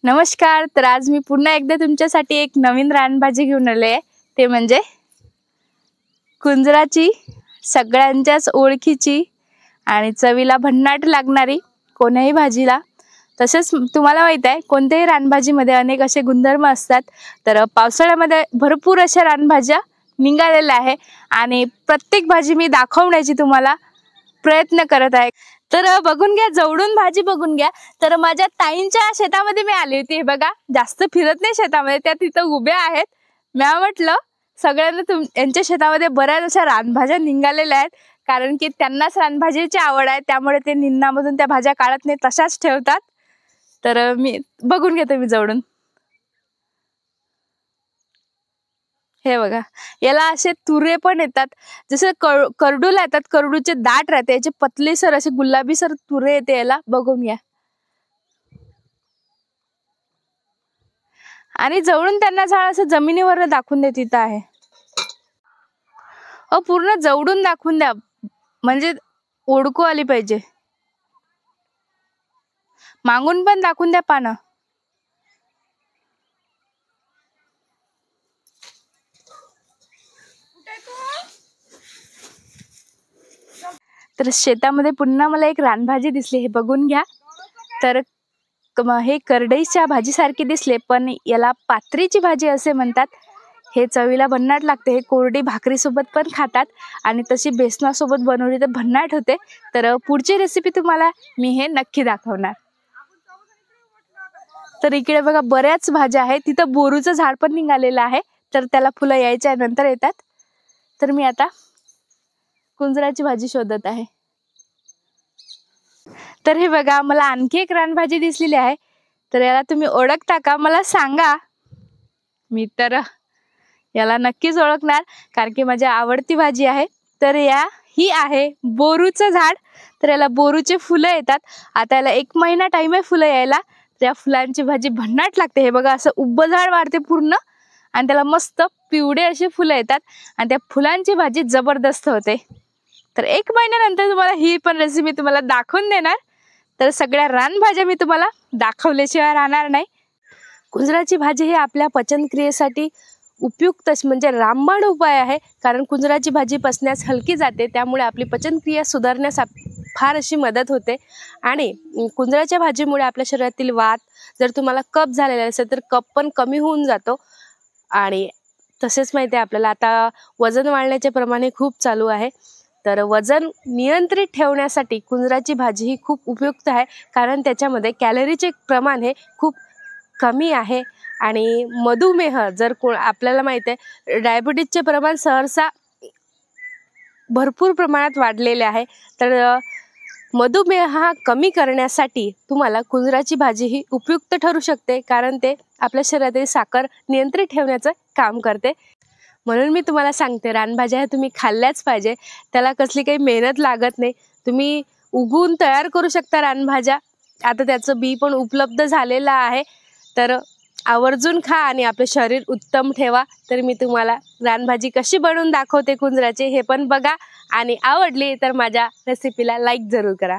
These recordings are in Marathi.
नमस्कार. तर आज मी पुन्हा एकदा तुमच्यासाठी एक नवीन रानभाजी घेऊन आले आहे. ते म्हणजे कुंजराची, सगळ्यांच्याच ओळखीची आणि चवीला भन्नाट लागणारी कोण्याही भाजीला. तसेच तुम्हाला माहित आहे कोणत्याही रानभाजीमध्ये अनेक असे गुणधर्म असतात. तर पावसाळ्यामध्ये भरपूर अशा रानभाज्या निघालेल्या आहे आणि प्रत्येक भाजी मी दाखवण्याची तुम्हाला प्रयत्न करत आहे. तर बघून घ्या, जवळून भाजी बघून घ्या. तर माझ्या ताईंच्या शेतामध्ये मी आली होती. हे बघा, जास्त फिरत नाही शेतामध्ये, त्या तिथं उभ्या आहेत. मी म्हटलं सगळ्यांना यांच्या शेतामध्ये बऱ्याच अशा रानभाज्या निघालेल्या आहेत, कारण की त्यांनाच रानभाजीची आवड आहे. त्यामुळे ते निन्नामधून त्या भाज्या काढत नाही, तशाच ठेवतात. तर मी बघून घेते मी जवळून. हे बघा, याला असे तुरे पण येतात, जसे करडूला येतात. करडूचे दाट राहते, याचे पतलेसर असे गुलाबी सर तुरे येते याला. बघून घ्या. आणि जवळून त्यांना झाड असं जमिनीवर दाखवून देत इथं आहे. पूर्ण जवळून दाखवून द्या, म्हणजे ओळखू आली पाहिजे. मागून पण दाखवून द्या पानं. तर शेतामध्ये पुन्हा मला एक रानभाजी दिसली, हे बघून घ्या. तर हे करडईच्या भाजीसारखी दिसले, पण याला पात्रीची भाजी असे म्हणतात. हे चवीला भन्नाट लागते. हे कोरडी भाकरीसोबत पण खातात आणि तशी बेसनासोबत बनवली तर भन्नाट होते. तर पुढची रेसिपी तुम्हाला मी हे नक्की दाखवणार. तर इकडे बघा बऱ्याच भाज्या आहेत. तिथं बोरूचं झाड पण निघालेलं आहे, तर त्याला फुलं यायच्या नंतर येतात. तर मी आता कुंजराची भाजी शोधत आहे. तर हे बघा, मला आणखी एक रानभाजी दिसलेली आहे. तर याला तुम्ही ओळखता का, मला सांगा. मी तर याला नक्कीच ओळखणार, कारण की माझी आवडती भाजी आहे. तर ही आहे बोरूचं झाड. तर याला बोरूचे फुलं येतात. आता याला 1 महिना टाइम आहे फुलं यायला. त्या फुलांची भाजी भन्नाट लागते. हे बघा, असं उभं झाड वाढते पूर्ण आणि त्याला मस्त पिवळे असे फुलं येतात आणि त्या फुलांची भाजी जबरदस्त होते. तर 1 महिन्यानंतर तुम्हाला ही पण रेसिपी तुम्हाला दाखवून देणार. तर सगळ्या रानभाज्या मी तुम्हाला दाखवल्याशिवाय राहणार नाही. कुंजराची भाजी ही आपल्या पचनक्रियेसाठी उपयुक्त म्हणजे रामबाण उपाय आहे, कारण कुंजराची भाजी पचण्यास हलकी जाते. त्यामुळे आपली पचनक्रिया सुधारण्यास फार अशी मदत होते. आणि कुंजराच्या भाजीमुळे आपल्या शरीरातील वात, जर तुम्हाला कफ झालेला असेल तर कफ पण कमी होऊन जातो. आणि तसेच माहिती आहे आपल्याला आता वजन वाढण्याचे प्रमाण हे खूप चालू आहे. तर वजन नियंत्रित ठेवण्यासाठी कुंजराची भाजी ही खूप उपयुक्त आहे, कारण त्याच्यामध्ये कॅलरीचे प्रमाण हे खूप कमी आहे. आणि मधुमेह, जर आपल्याला माहिती आहे डायबिटीजचे प्रमाण सहसा भरपूर प्रमाणात वाढलेले आहे. तर मधुमेह हा कमी करण्यासाठी तुम्हाला कुंजराची भाजी ही उपयुक्त ठरू शकते, कारण ते आपल्या शरीरातील साखर नियंत्रित ठेवण्याचं काम करते. म्हणून मी तुम्हाला सांगते, रानभाज्या ह्या तुम्ही खाल्ल्याच पाहिजे. त्याला कसली काही मेहनत लागत नाही. तुम्ही उगवून तयार करू शकता रानभाज्या. आता त्याचं बी पण उपलब्ध झालेलं आहे. तर आवर्जून खा आणि आपले शरीर उत्तम ठेवा. तर मी तुम्हाला रानभाजी कशी बनवून दाखवते कुंजराची, हे पण बघा. आणि आवडली तर माझ्या रेसिपीला लाईक जरूर करा.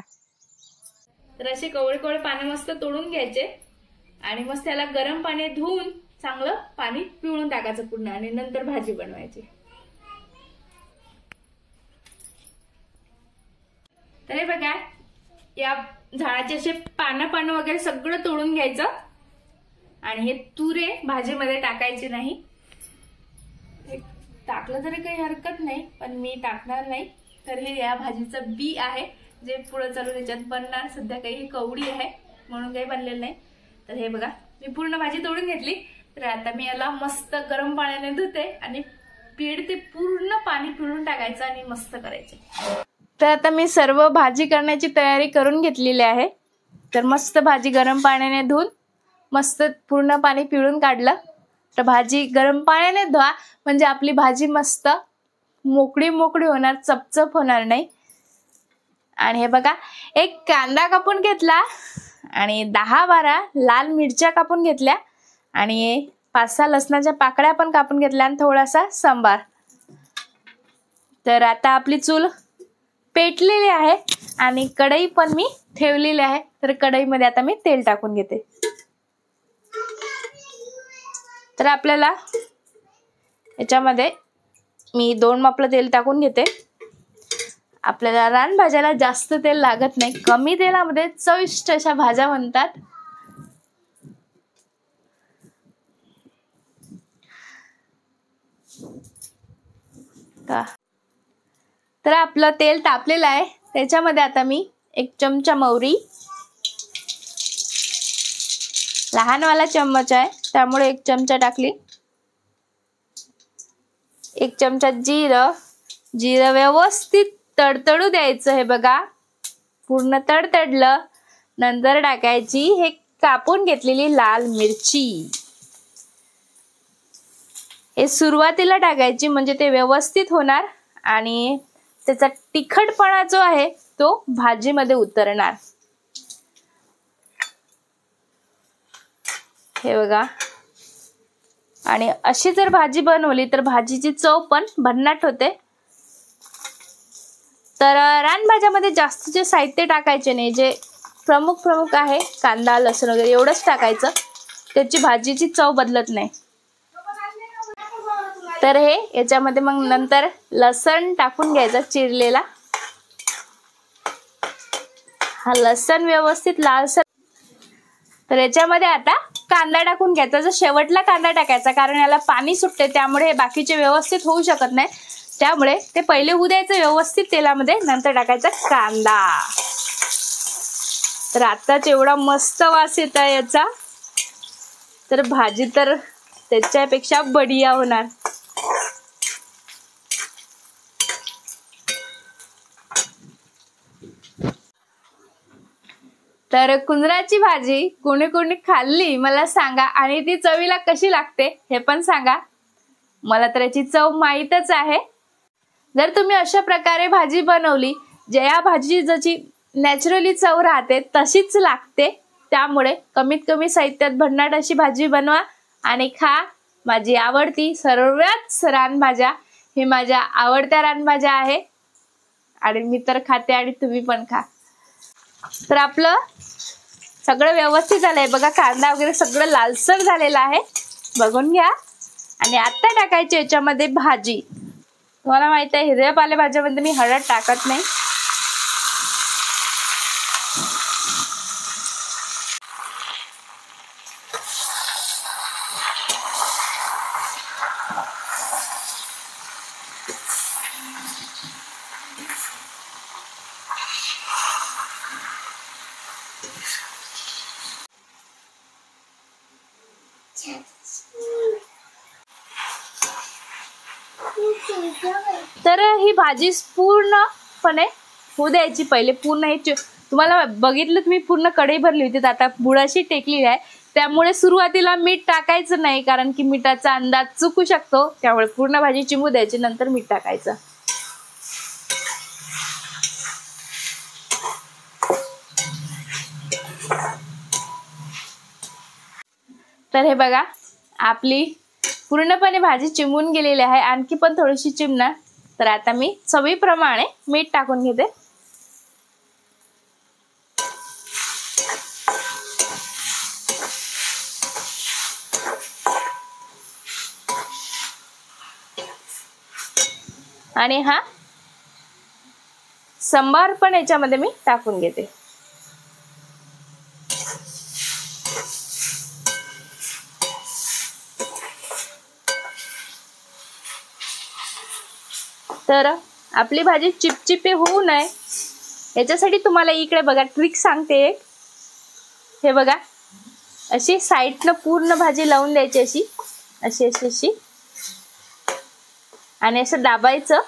तर असे कवळे कवळे पाने मस्त तोडून घ्यायचे आणि मस्त त्याला गरम पाणी धुवून चांगलं पाणी पिळून टाकायचं पूर्ण, आणि नंतर भाजी बनवायची. तर हे बघा, या झाडाचे असे पानं वगैरे सगळं तोडून घ्यायचं आणि हे तुरे भाजीमध्ये टाकायचे नाही. टाकलं तरी काही हरकत नाही, पण मी टाकणार नाही. तर हे या भाजीचं बी आहे, जे पुढे चालू त्याच्यात बनणार. सध्या काही कवडी आहे म्हणून काही बनलेलं नाही. तर हे बघा, मी पूर्ण भाजी तोडून घेतली. तर आता मी याला मस्त गरम पाण्याने धुते आणि पिळते. पूर्ण पाणी पिळून टाकायचं आणि मस्त करायचे. तर आता मी सर्व भाजी करण्याची तयारी करून घेतलेली आहे. तर मस्त भाजी गरम पाण्याने धुवून मस्त पूर्ण पाणी पिळून काढलं. तर भाजी गरम पाण्याने धुवा, म्हणजे आपली भाजी मस्त मोकळी होणार, चपचप होणार नाही. आणि हे बघा, एक कांदा कापून घेतला आणि 10-12 लाल मिरच्या कापून घेतल्या आणि 5-6 लसणाच्या पाकळ्या पण कापून घेतल्या आणि थोडासा सांबार. तर आता आपली चूल पेटलेली आहे आणि कढई पण मी ठेवलेली आहे. तर कढईमध्ये आता मी तेल टाकून घेते. तर आपल्याला याच्यामध्ये मी 2 मापलं तेल टाकून घेते. आपल्याला रानभाज्याला जास्त तेल लागत नाही, कमी तेलामध्ये चविष्ट अशा भाज्या बनतात. तर आपलं तेल तापलेलं आहे. त्याच्यामध्ये आता मी 1 चमचा मोहरी, लहानवाला चम्मच आहे त्यामुळे 1 चमचा टाकली. 1 चमचा जिरं व्यवस्थित तडतडू द्यायचं. हे बघा पूर्ण तडतडलं. नंतर टाकायची हे कापून घेतलेली लाल मिरची. हे सुरुवातीला टाकायची म्हणजे ते व्यवस्थित होणार आणि त्याचा तिखटपणा जो आहे तो भाजीमध्ये उतरणार. हे बघा. आणि अशी जर भाजी बनवली तर भाजीची चव पण भन्नाट होते. तर रानभाज्यामध्ये जास्तीचे साहित्य टाकायचे नाही. जे प्रमुख आहे कांदा लसूण वगैरे एवढंच टाकायचं. त्याची भाजीची चव बदलत नाही. तर हे याच्यामध्ये मग नंतर लसण टाकून घ्यायचा चिरलेला. हा लसण व्यवस्थित लालसर. तर याच्यामध्ये आता कांदा टाकून घ्यायचा. जर शेवटला कांदा टाकायचा कारण याला पाणी सुटते त्यामुळे हे बाकीचे व्यवस्थित होऊ शकत नाही. त्यामुळे ते पहिले होऊ द्यायचं व्यवस्थित तेलामध्ये, नंतर टाकायचा कांदा. तर आताच एवढा मस्त वास येत आहे याचा. तर भाजी तर त्याच्यापेक्षा बढिया होणार. तर कुंजराची भाजी कोणी कोणी खाल्ली मला सांगा आणि ती चवीला कशी लागते हे पण सांगा. मला तर याची चव माहीतच आहे. जर तुम्ही अशा प्रकारे भाजी बनवली ज्या भाजी जशी नॅचरली चव राहते तशीच लागते. त्यामुळे कमीत कमी साहित्यात भन्नाट अशी भाजी बनवा आणि खा. माझी आवडती सर्वच रानभाज्या हे माझ्या आवडत्या रानभाज्या आहे आणि मी तर खाते आणि तुम्ही पण खा. तर आपलं सगळं व्यवस्थित झालंय बघा. कांदा वगैरे सगळं लालसर झालेलं आहे, बघून घ्या. आणि आता टाकायची याच्यामध्ये भाजी. तुम्हाला माहित आहे हिरव्या पालेभाज्यामध्ये मी हळद टाकत नाही. तर ही भाजी पूर्णपणे होऊ द्यायची. पहिले पूर्ण हे तुम्हाला बघितलं तुम्ही पूर्ण कढई भरली होती. आता बुडाशी टेकली आहे त्यामुळे सुरुवातीला मीठ टाकायचं नाही कारण की मिठाचा अंदाज चुकू शकतो. त्यामुळे पूर्ण भाजी चिमू द्यायची नंतर मीठ टाकायचं. तर हे बघा आपली पूर्णपणे भाजी चिमून गेलेली आहे. आणखी पण थोडीशी चिमणार. तर आता मी चवीप्रमाणे मीठ टाकून घेते. आणि हा सांबार पण याच्यामध्ये मी टाकून घेते. तर आपली भाजी चिपचिपी होऊ नये याच्यासाठी तुम्हाला इकडे बघा ट्रिक सांगते एक. हे बघा अशी साईडनं पूर्ण भाजी लावून द्यायची अशी अशी अशी अशी आणि असं दाबायचं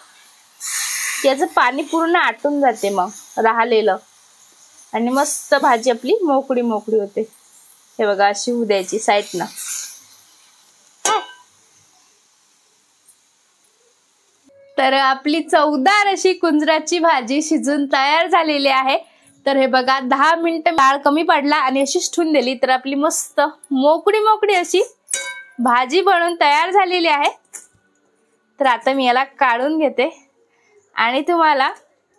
की याचं पाणी पूर्ण आटून जाते मग राहिलेलं आणि मस्त भाजी आपली मोकळी मोकळी होते. हे बघा अशी होऊ द्यायची साईडनं. तर आपली चवदार अशी कुंजराची भाजी शिजून तयार झालेली आहे. तर हे बघा 10 मिनिटं डाळ कमी पडला आणि अशीच ठेवून दिली तर आपली मस्त मोकळी मोकळी अशी भाजी बनवून तयार झालेली आहे. तर आता मी याला काढून घेते आणि तुम्हाला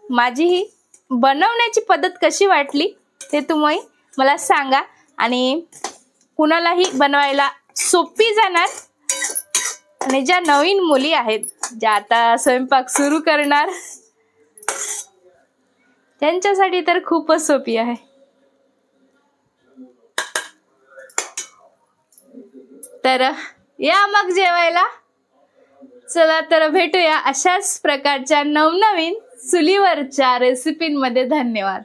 माझी ही बनवण्याची पद्धत कशी वाटली ते तुम्ही मला सांगा. आणि कुणालाही बनवायला सोपी जाणार आणि ज्या नवीन मुली आहेत, ज्या आता स्वयंपाक सुरू करणार, त्यांच्यासाठी तर खूपच सोपी आहे. तर या मग जेवायला. चला तर भेटूया अशाच प्रकारच्या नवनवीन चुलीवरच्या रेसिपींमध्ये. धन्यवाद.